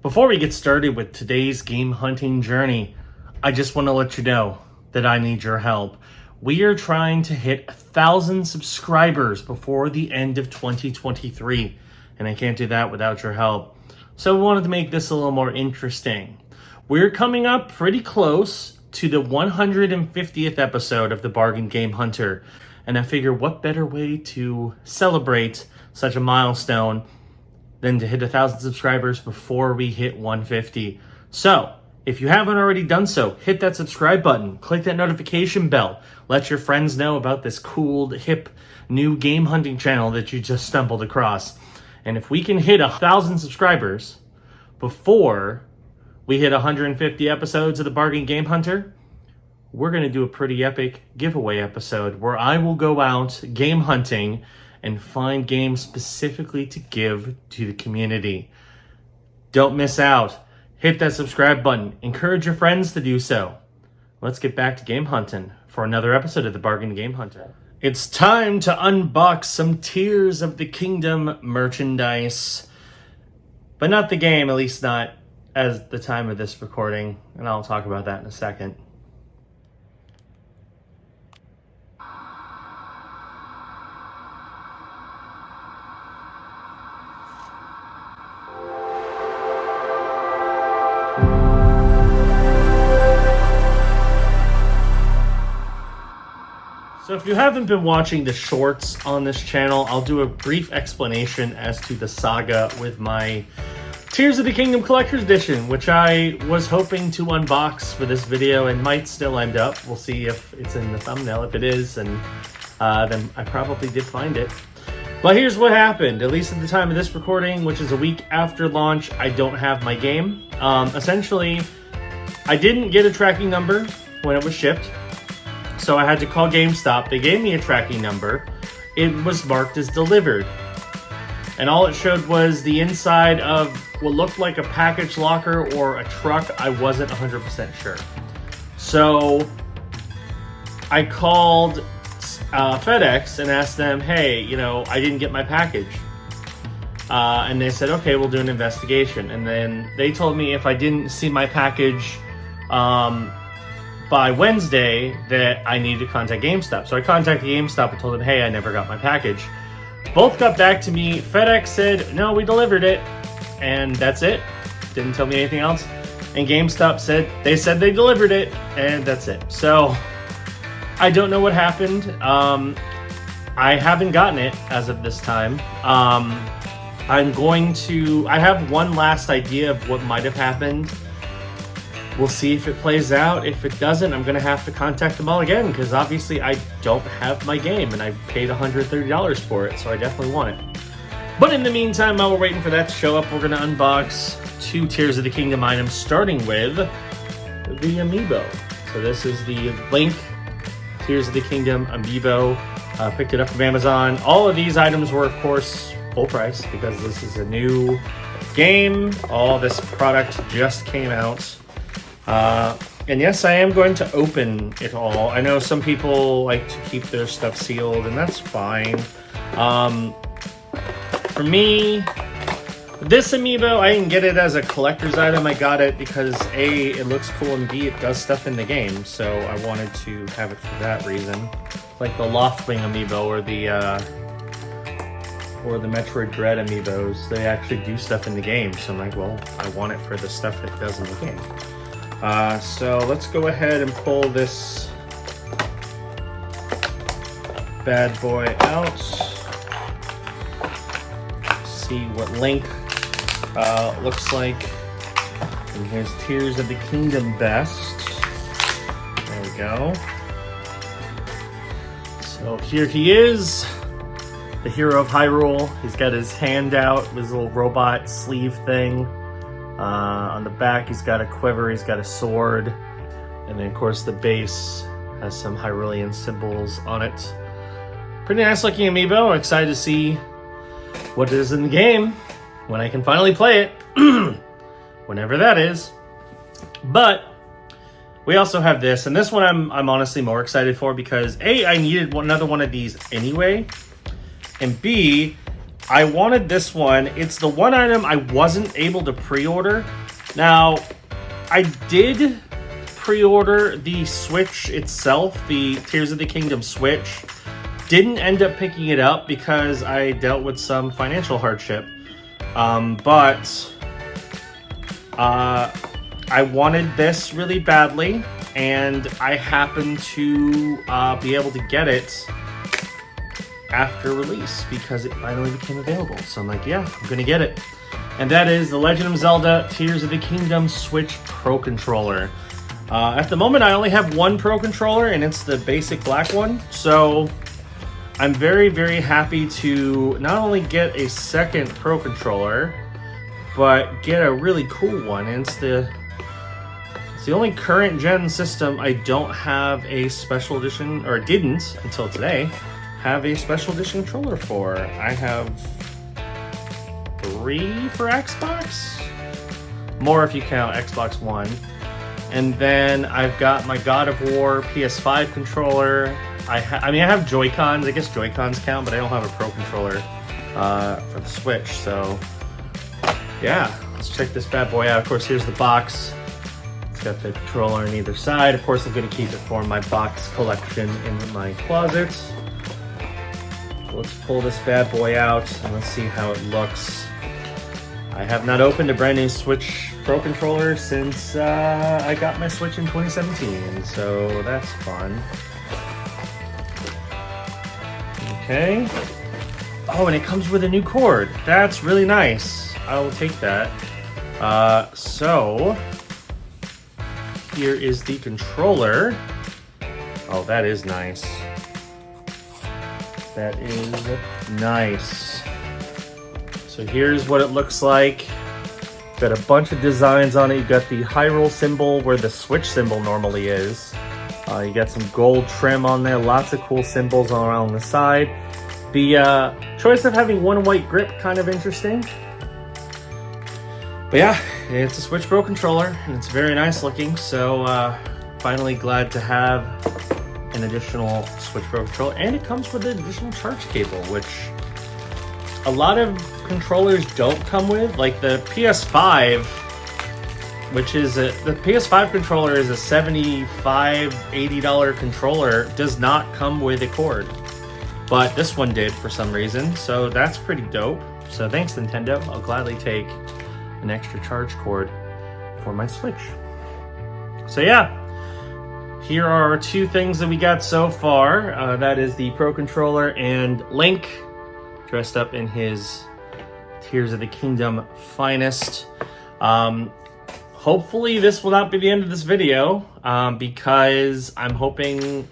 Before we get started with today's game hunting journey, I just want to let you know that I need your help. We are trying to hit 1,000 subscribers before the end of 2023, and I can't do that without your help. So I wanted to make this a little more interesting. We're coming up pretty close to the 150th episode of the Bargain Game Hunter, and I figure what better way to celebrate such a milestone than to hit 1,000 subscribers before we hit 150. So, if you haven't already done so, hit that subscribe button, click that notification bell, let your friends know about this cool, hip, new game hunting channel that you just stumbled across. And if we can hit 1,000 subscribers before we hit 150 episodes of the Bargain Game Hunter, we're going to do a pretty epic giveaway episode where I will go out game hunting and find games specifically to give to the community. Don't miss out. Hit that subscribe button. Encourage your friends to do so. Let's get back to game hunting for another episode of the Bargain Game Hunter. It's time to unbox some Tears of the Kingdom merchandise. But not the game, at least not at the time of this recording. And I'll talk about that in a second. So if you haven't been watching the shorts on this channel, I'll do a brief explanation as to the saga with my Tears of the Kingdom Collector's Edition, which I was hoping to unbox for this video and might still end up. We'll see if it's in the thumbnail. If it is, and then I probably did find it. But here's what happened, at least at the time of this recording, which is a week after launch. I don't have my game. Essentially, I didn't get a tracking number when it was shipped. So I had to call GameStop. They gave me a tracking number. It was marked as delivered. And all it showed was the inside of what looked like a package locker or a truck. I wasn't 100% sure. So I called FedEx and asked them, hey, I didn't get my package. And they said, okay, we'll do an investigation. And then they told me if I didn't see my package by Wednesday that I needed to contact GameStop. So I contacted GameStop and told them, hey, I never got my package. Both got back to me. FedEx said, no, we delivered it. And that's it. Didn't tell me anything else. And GameStop said they delivered it. And that's it. So I don't know what happened. I haven't gotten it as of this time. I have one last idea of what might have happened. We'll see if it plays out. If it doesn't, I'm going to have to contact them all again because obviously I don't have my game and I paid $130 for it, so I definitely want it. But in the meantime, while we're waiting for that to show up, we're going to unbox 2 Tears of the Kingdom items, starting with the Amiibo. So this is the Link Tears of the Kingdom Amiibo. Picked it up from Amazon. All of these items were, of course, full price because this is a new game. All this product just came out. And yes, I am going to open it all. I know some people like to keep their stuff sealed, and that's fine. For me, this Amiibo, I didn't get it as a collector's item. I got it because A, it looks cool, and B, it does stuff in the game. So I wanted to have it for that reason. Like the Loftwing Amiibo or the Metroid Dread Amiibos, they actually do stuff in the game. So I'm like, well, I want it for the stuff that it does in the game. So let's go ahead and pull this bad boy out. See what Link looks like. And here's Tears of the Kingdom Best. There we go. So here he is, the hero of Hyrule. He's got his hand out, his little robot sleeve thing. On the back, he's got a quiver, he's got a sword, and then, of course, the base has some Hyrulean symbols on it. Pretty nice looking Amiibo. I'm excited to see what it is in the game when I can finally play it, whenever that is. But we also have this, and this one I'm honestly more excited for because A, I needed another one of these anyway, and B, I wanted this one. It's the one item I wasn't able to pre-order. Now, I did pre-order the Switch itself, the Tears of the Kingdom Switch. Didn't end up picking it up because I dealt with some financial hardship. But I wanted this really badly, and I happened to be able to get it after release because it finally became available. So I'm like, yeah, I'm gonna get it. And that is the Legend of Zelda Tears of the Kingdom Switch Pro Controller. At the moment, I only have one Pro Controller, and it's the basic black one. So I'm very, very happy to not only get a second Pro Controller, but get a really cool one. And it's the only current gen system I don't have a special edition, or didn't until today, have a special edition controller for. I have 3 for Xbox? More if you count Xbox One. And then I've got my God of War PS5 controller. I mean, I have Joy-Cons. I guess Joy-Cons count, but I don't have a Pro controller for the Switch. So, yeah, let's check this bad boy out. Of course, here's the box. It's got the controller on either side. Of course, I'm going to keep it for my box collection in my closet. Let's pull this bad boy out and let's see how it looks. I have not opened a brand new Switch Pro controller since I got my Switch in 2017, so that's fun. Okay. Oh, and it comes with a new cord. That's really nice. I will take that. So here is the controller. Oh, that is nice. That is nice. So here's what it looks like. Got a bunch of designs on it. You got the Hyrule symbol where the Switch symbol normally is. You got some gold trim on there. Lots of cool symbols all around the side. The choice of having one white grip, kind of interesting. But yeah, it's a Switch Pro controller and it's very nice looking. So finally glad to have an additional Switch Pro controller, and it comes with an additional charge cable, which a lot of controllers don't come with. Like the PS5, which is the PS5 controller is a $75, $80 controller, does not come with a cord, but this one did for some reason, so that's pretty dope. So thanks, Nintendo. I'll gladly take an extra charge cord for my Switch. So yeah, here are 2 things that we got so far. That is the Pro Controller and Link, dressed up in his Tears of the Kingdom finest. Hopefully this will not be the end of this video, because I'm hoping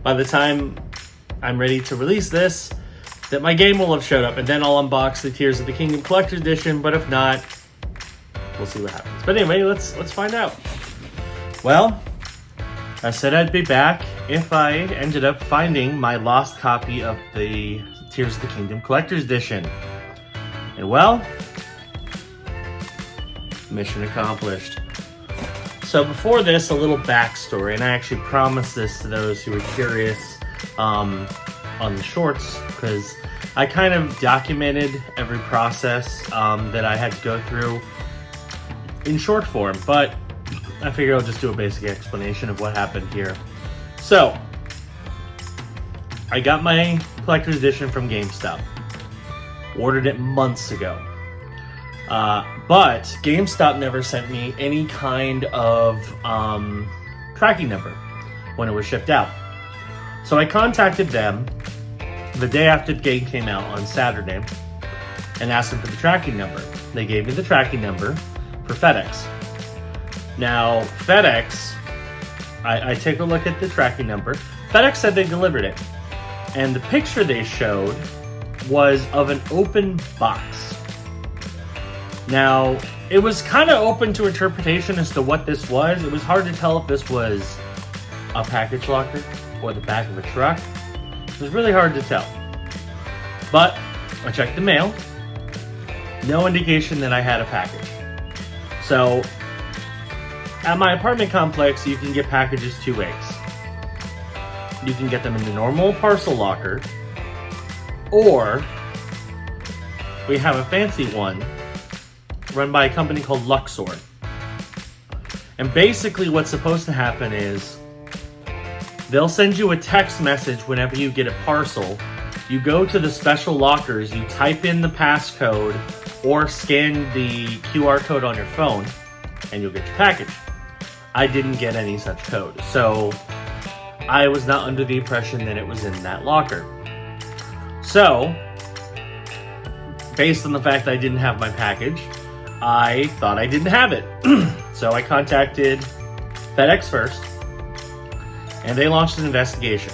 by the time I'm ready to release this, that my game will have showed up, and then I'll unbox the Tears of the Kingdom Collector's Edition, but if not, we'll see what happens. But anyway, let's find out. Well, I said I'd be back if I ended up finding my lost copy of the Tears of the Kingdom Collector's Edition. And well, mission accomplished. So before this, a little backstory, and I actually promised this to those who were curious on the shorts, because I kind of documented every process that I had to go through in short form, but I figured I'll just do a basic explanation of what happened here. So, I got my collector's edition from GameStop. Ordered it months ago. But GameStop never sent me any kind of tracking number when it was shipped out. So I contacted them the day after the game came out on Saturday and asked them for the tracking number. They gave me the tracking number for FedEx. Now, FedEx, I take a look at the tracking number. FedEx said they delivered it. And the picture they showed was of an open box. Now, it was kind of open to interpretation as to what this was. It was hard to tell if this was a package locker or the back of a truck. It was really hard to tell. But I checked the mail. No indication that I had a package. So, at my apartment complex, you can get packages 2 ways. You can get them in the normal parcel locker, or we have a fancy one run by a company called Luxor. And basically what's supposed to happen is they'll send you a text message whenever you get a parcel. You go to the special lockers, you type in the passcode or scan the QR code on your phone, and you'll get your package. I didn't get any such code, so I was not under the impression that it was in that locker. So, based on the fact that I didn't have my package, I thought I didn't have it. So I contacted FedEx first, and they launched an investigation.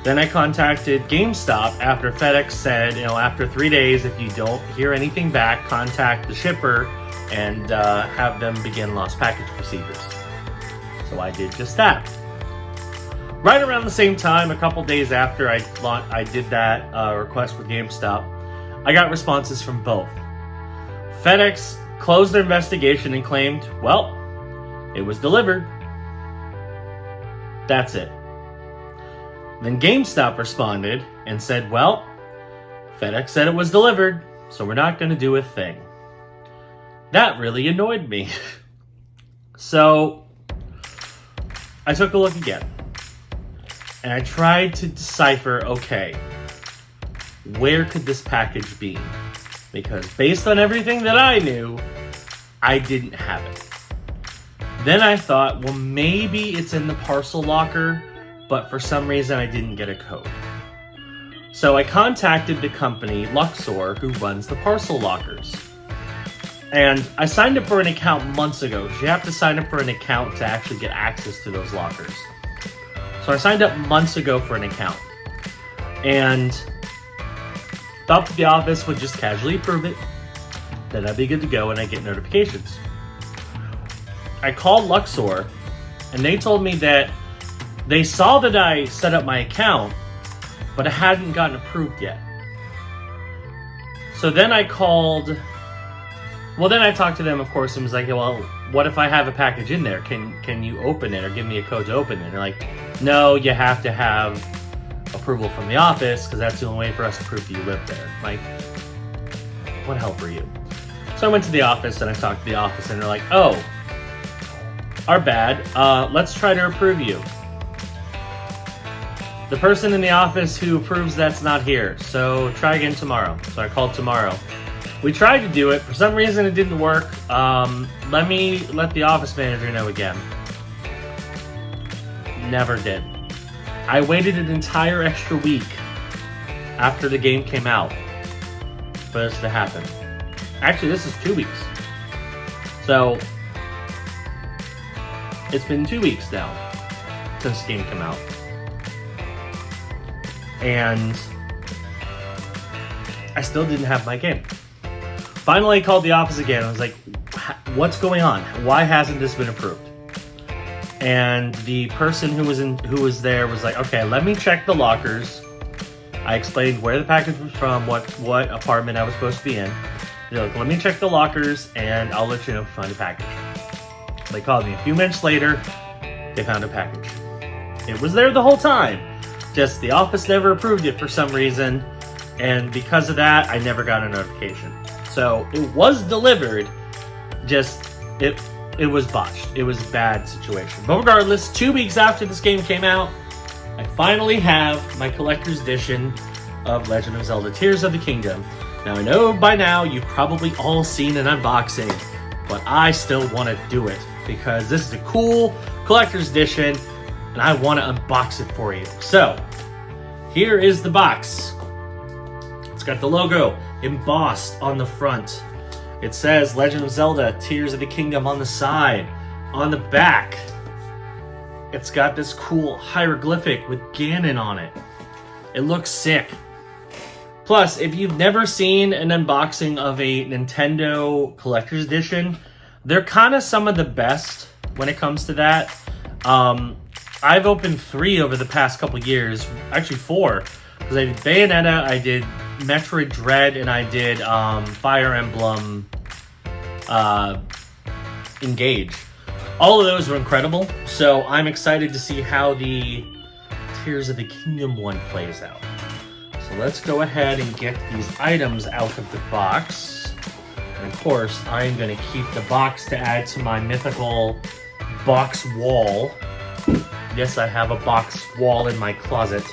Then I contacted GameStop after FedEx said, after 3 days, if you don't hear anything back, contact the shipper and have them begin lost package procedures. So I did just that. Right around the same time, a couple days after I did that request with GameStop, I got responses from both. FedEx closed their investigation and claimed, well, it was delivered. That's it. Then GameStop responded and said, well, FedEx said it was delivered, so we're not going to do a thing. That really annoyed me. So I took a look again, and I tried to decipher, okay, where could this package be? Because based on everything that I knew, I didn't have it. Then I thought, well, maybe it's in the parcel locker, but for some reason I didn't get a code. So I contacted the company, Luxor, who runs the parcel lockers. And I signed up for an account months ago. You have to sign up for an account to actually get access to those lockers. So I signed up months ago for an account. And thought that the office would just casually approve it, then I'd be good to go and I'd get notifications. I called Luxor, and they told me that they saw that I set up my account, but it hadn't gotten approved yet. So then I talked to them, of course, and was like, well, what if I have a package in there? Can you open it or give me a code to open it? And they're like, no, you have to have approval from the office, because that's the only way for us to prove that you live there. Like, what help are you? So I went to the office and I talked to the office, and they're like, oh, our bad. Let's try to approve you. The person in the office who approves that's not here, so try again tomorrow. So I called tomorrow. We tried to do it. For some reason, it didn't work. Let the office manager know again. Never did. I waited an entire extra week after the game came out for this to happen. Actually, this is 2 weeks. So, it's been 2 weeks now since the game came out. And I still didn't have my game. Finally, I called the office again. I was like, what's going on? Why hasn't this been approved? And the person who was there was like, okay, let me check the lockers. I explained where the package was from, what apartment I was supposed to be in. They're like, let me check the lockers, and I'll let you know if we find a package. They called me a few minutes later. They found a package. It was there the whole time. Just the office never approved it for some reason, and because of that, I never got a notification. So it was delivered, just it was botched. It was a bad situation. But regardless, 2 weeks after this game came out, I finally have my collector's edition of Legend of Zelda Tears of the Kingdom. Now I know by now you've probably all seen an unboxing, but I still want to do it because this is a cool collector's edition and I want to unbox it for you. So, here is the box. It's got the logo embossed on the front. It says Legend of Zelda Tears of the Kingdom on the side. On the back, it's got this cool hieroglyphic with Ganon on it. It looks sick. Plus, if you've never seen an unboxing of a Nintendo Collector's Edition, they're kind of some of the best when it comes to that. I've opened 3 over the past couple years, actually 4, because I did Bayonetta, I did Metroid Dread, and I did Fire Emblem Engage. All of those were incredible, so I'm excited to see how the Tears of the Kingdom one plays out. So So let's go ahead and get these items out of the box. And of course, I'm going to keep the box to add to my mythical box wall. Yes, I have a box wall in my closet.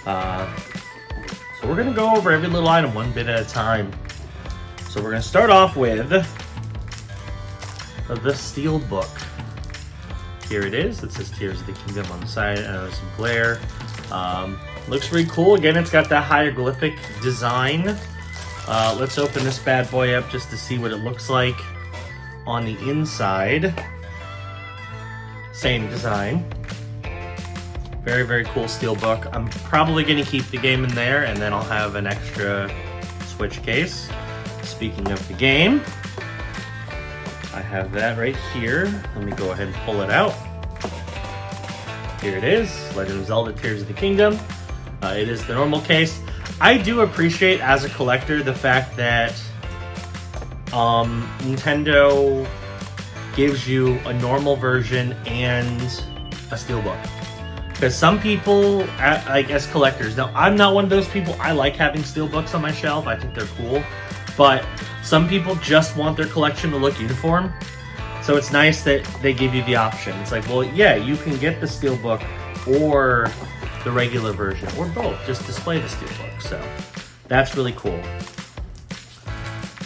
So we're going to go over every little item one bit at a time. So we're going to start off with the steel book. Here it is. It says Tears of the Kingdom on the side. There's some glare. Looks really cool. Again, it's got that hieroglyphic design. Let's open this bad boy up just to see what it looks like on the inside. Same design. Very, very cool steel book. I'm probably going to keep the game in there, and then I'll have an extra Switch case. Speaking of the game, I have that right here. Let me go ahead and pull it out. Here it is, Legend of Zelda Tears of the Kingdom. It is the normal case. I do appreciate, as a collector, the fact that Nintendo gives you a normal version and a steelbook. Because some people, as collectors, now I'm not one of those people. I like having steelbooks on my shelf. I think they're cool. But some people just want their collection to look uniform. So it's nice that they give you the option. It's like, well, yeah, you can get the steelbook or the regular version, or both. Just display the steelbook. So that's really cool.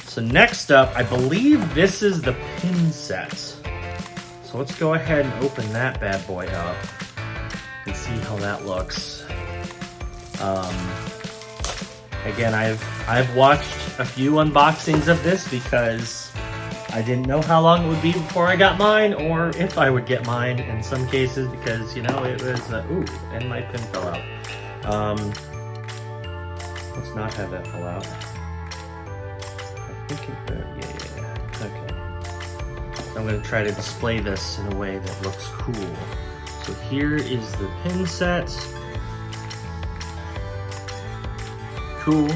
So next up, I believe this is the pin set. So let's go ahead and open that bad boy up and see how that looks. Again, I've watched a few unboxings of this because I didn't know how long it would be before I got mine, or if I would get mine in some cases, because, you know, it was, ooh, and my pin fell out. Let's not have that fall out. I think it could, yeah, okay. So I'm gonna try to display this in a way that looks cool. So here is the pin set. Cool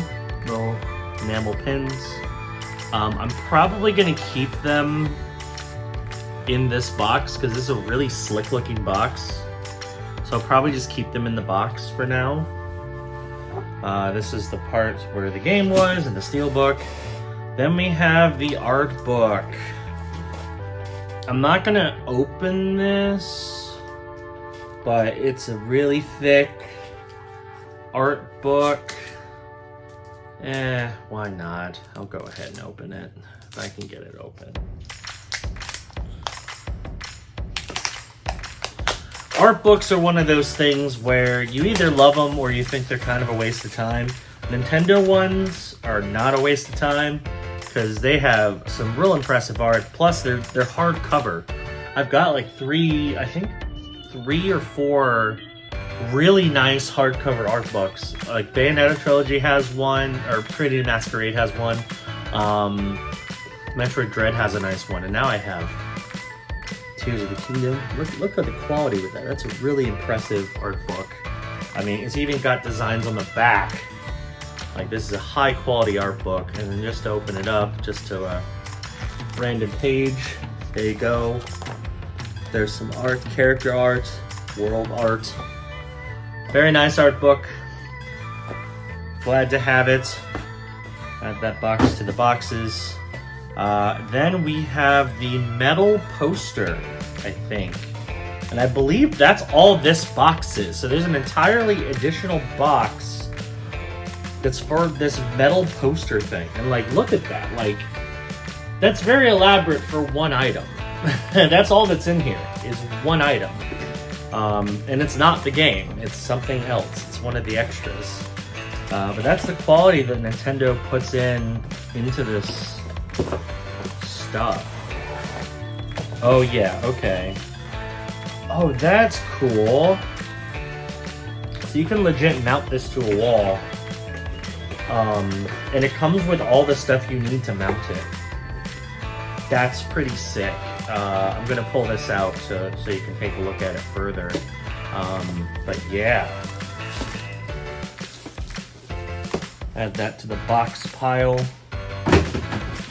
little enamel pins. I'm probably gonna keep them in this box because this is a really slick looking box. So I'll probably just keep them in the box for now. This is the part where the game was and the steelbook. Then we have the art book. I'm not gonna open this, but it's a really thick art book. Why not? I'll go ahead and open it if I can get it open. Art books are one of those things where you either love them or you think they're kind of a waste of time. Nintendo ones are not a waste of time because they have some real impressive art. Plus, they're hardcover. I've got like three or four really nice hardcover art books. Like Bayonetta Trilogy has one, or Trinity Masquerade has one. Metroid Dread has a nice one, and now I have Tears of the Kingdom. Look at the quality with that. That's a really impressive art book. I mean, it's even got designs on the back. Like, this is a high quality art book. And then just to open it up, just to a random page. There you go. There's some art, character art, world art. Very nice art book. Glad to have it. Add that box to the boxes. Then we have the metal poster, I think. And I believe that's all this box is. So there's an entirely additional box that's for this metal poster thing. And like, look at that. Like, that's very elaborate for one item. That's all that's in here, is one item. And it's not the game, it's something else. It's one of the extras. But that's the quality that Nintendo puts into this stuff. Oh yeah, okay. Oh, that's cool. So you can legit mount this to a wall. And it comes with all the stuff you need to mount it. That's pretty sick. I'm gonna pull this out so you can take a look at it further. But yeah. Add that to the box pile.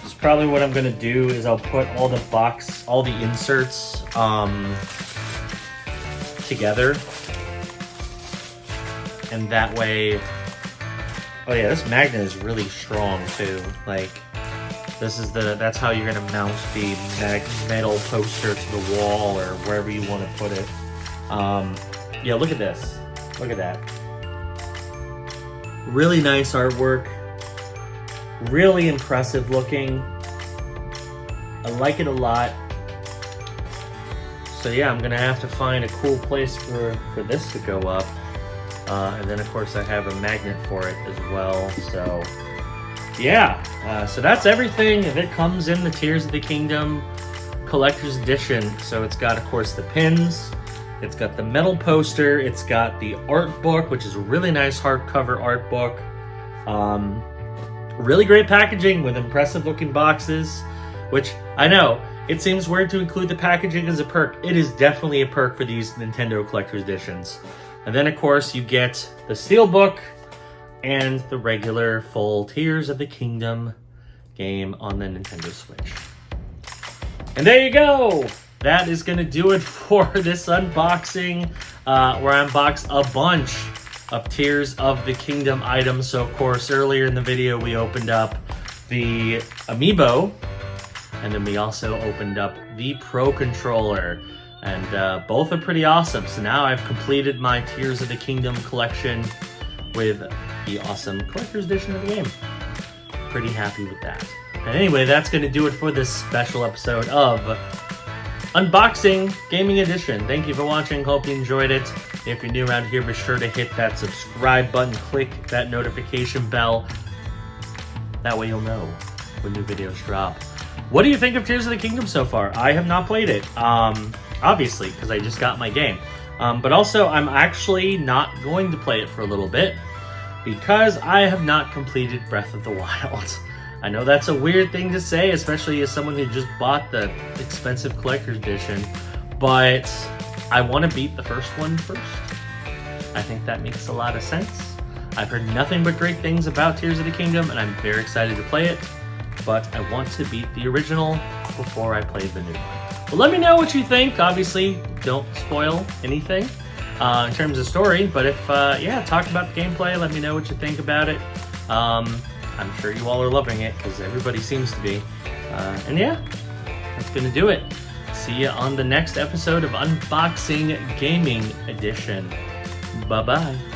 It's probably what I'm gonna do is I'll put all the inserts together. And that way Oh yeah, this magnet is really strong too. Like, that's how you're gonna mount the metal poster to the wall or wherever you want to put it. Yeah, look at this. Look at that. Really nice artwork. Really impressive looking. I like it a lot. So yeah, I'm gonna have to find a cool place for this to go up. And then of course I have a magnet for it as well. So yeah, so that's everything. It comes in the Tears of the Kingdom Collector's Edition. So it's got, of course, the pins. It's got the metal poster. It's got the art book, which is a really nice hardcover art book. Really great packaging with impressive looking boxes, which I know it seems weird to include the packaging as a perk. It is definitely a perk for these Nintendo Collector's Editions. And then, of course, you get the Steelbook and the regular full Tears of the Kingdom game on the Nintendo Switch. And there you go! That is going to do it for this unboxing, where I unboxed a bunch of Tears of the Kingdom items. So, of course, earlier in the video, we opened up the Amiibo, and then we also opened up the Pro Controller. And both are pretty awesome. So now I've completed my Tears of the Kingdom collection with the awesome Collector's Edition of the game. Pretty happy with that. And anyway, that's going to do it for this special episode of Unboxing Gaming Edition. Thank you for watching. Hope you enjoyed it. If you're new around here, be sure to hit that subscribe button. Click that notification bell. That way you'll know when new videos drop. What do you think of Tears of the Kingdom so far? I have not played it. Obviously, because I just got my game. But also, I'm actually not going to play it for a little bit because I have not completed Breath of the Wild. I know that's a weird thing to say, especially as someone who just bought the expensive Collector's Edition, but I want to beat the first one first. I think that makes a lot of sense. I've heard nothing but great things about Tears of the Kingdom, and I'm very excited to play it, but I want to beat the original before I play the new one. Well, let me know what you think. Obviously, don't spoil anything in terms of story, but if, talk about the gameplay, let me know what you think about it. I'm sure you all are loving it, because everybody seems to be. And yeah, that's going to do it. See you on the next episode of Unboxing Gaming Edition. Bye-bye.